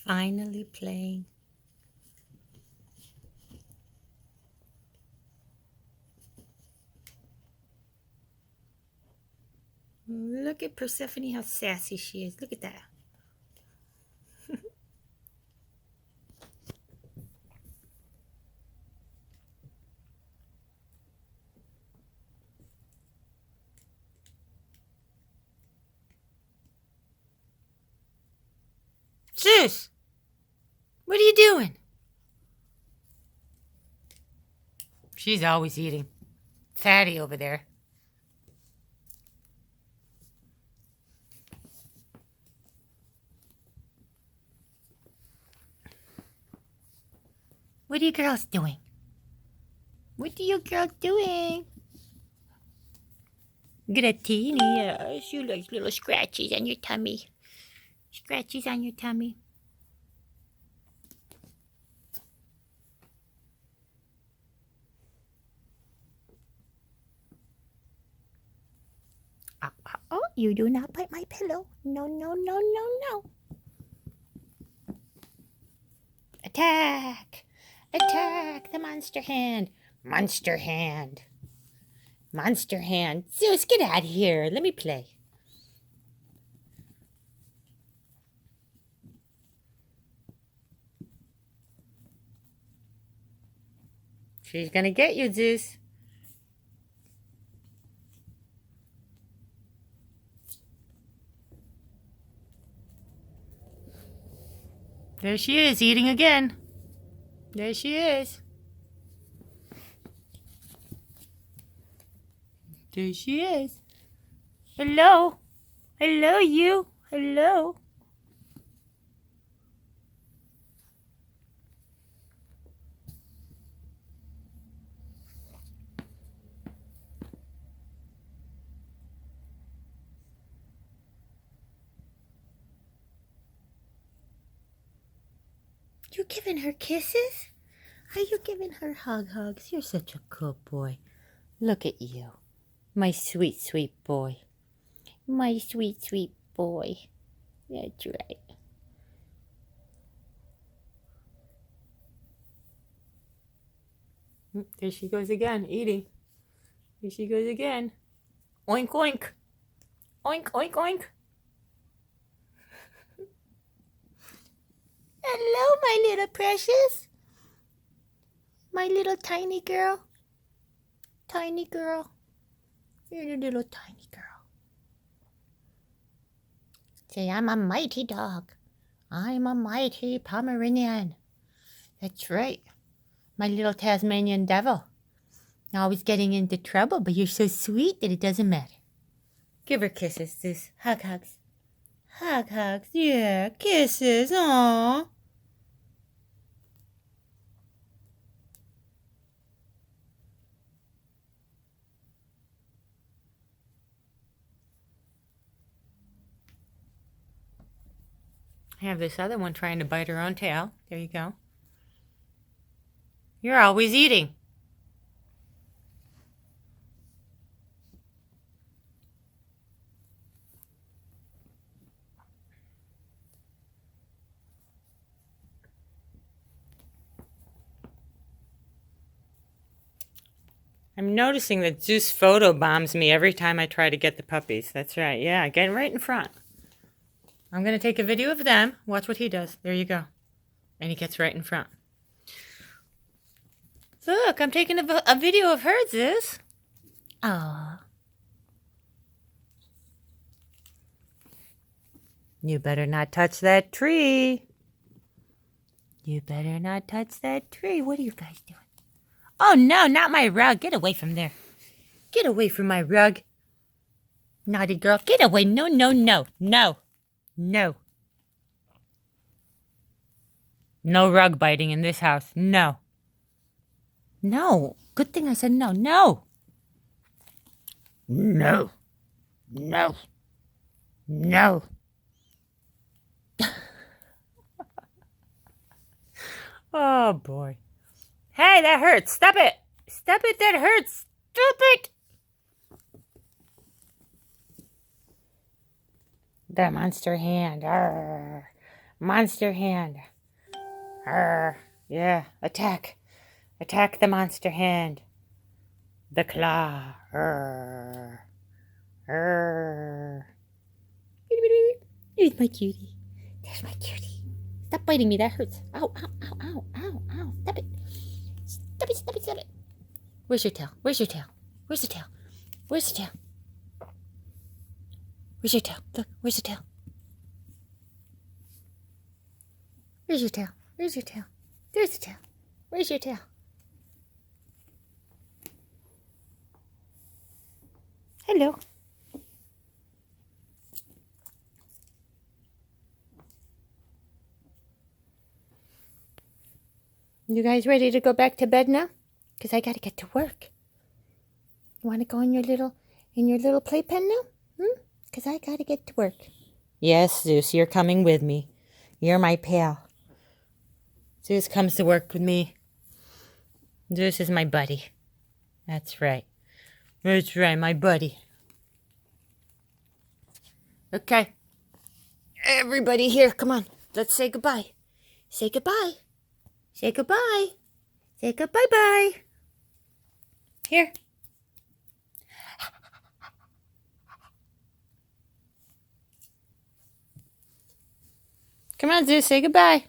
Finally playing. Look at Persephone, how sassy she is. Look at that. Zeus! What are you doing? She's always eating. Fatty over there. What are you girls doing? What are you girls doing? Get a teeny. Yes, you like little scratches on your tummy. Scratches on your tummy. Oh, you do not bite my pillow. No, no, no, no, no. Attack! Attack the monster hand! Monster hand! Monster hand! Zeus, get out of here. Let me play. She's gonna get you, Zeus. There she is, eating again. There she is. There she is. Hello. Hello, you. Hello. You giving her kisses? Are you giving her hugs? You're such a good boy. Look at you. My sweet, sweet boy. My sweet, sweet boy. That's right. There she goes again, eating. There she goes again. Oink, oink. Oink, oink, oink. Hello, my little precious. My little tiny girl. Tiny girl. You're a little tiny girl. Say, I'm a mighty dog. I'm a mighty Pomeranian. That's right. My little Tasmanian devil. Always getting into trouble, but you're so sweet that it doesn't matter. Give her kisses, Zeus. Hugs. Hugs. Yeah, kisses. Aww. I have this other one trying to bite her own tail. There you go. You're always eating. I'm noticing that Zeus photobombs me every time I try to get the puppies. That's right. Yeah, get right in front. I'm going to take a video of them. Watch what he does. There you go. And he gets right in front. Look, I'm taking a video of her, Zeus. Aww. You better not touch that tree. You better not touch that tree. What are you guys doing? Oh, no, not my rug. Get away from there. Get away from my rug. Naughty girl. Get away. No, no, no. No. No. No rug biting in this house. No. No. Good thing I said no. No. No. No. No. Oh, boy. Hey, that hurts. Stop it. Stop it. That hurts. Stop it. The monster hand. Arr. Monster hand. Arr. Yeah, attack. Attack the monster hand. The claw. Arr. Arr. Here's my cutie. There's my cutie. Stop biting me, that hurts. Ow, ow, ow, ow, ow, ow. Stop it. Stop it, stop it, stop it. Where's your tail? Where's your tail? Where's the tail? Where's the tail? Where's your tail? Look, where's the tail? Where's your tail? Where's your tail? There's the tail. Where's your tail? Hello. You guys ready to go back to bed now? Because I got to get to work. You want to go in your little playpen now? Because I got to get to work. Yes, Zeus, you're coming with me. You're my pal. Zeus comes to work with me. Zeus is my buddy. That's right. That's right, my buddy. Okay. Everybody here, come on. Let's say goodbye. Say goodbye. Say goodbye. Say goodbye-bye. Here. Come on, Zeus, say goodbye.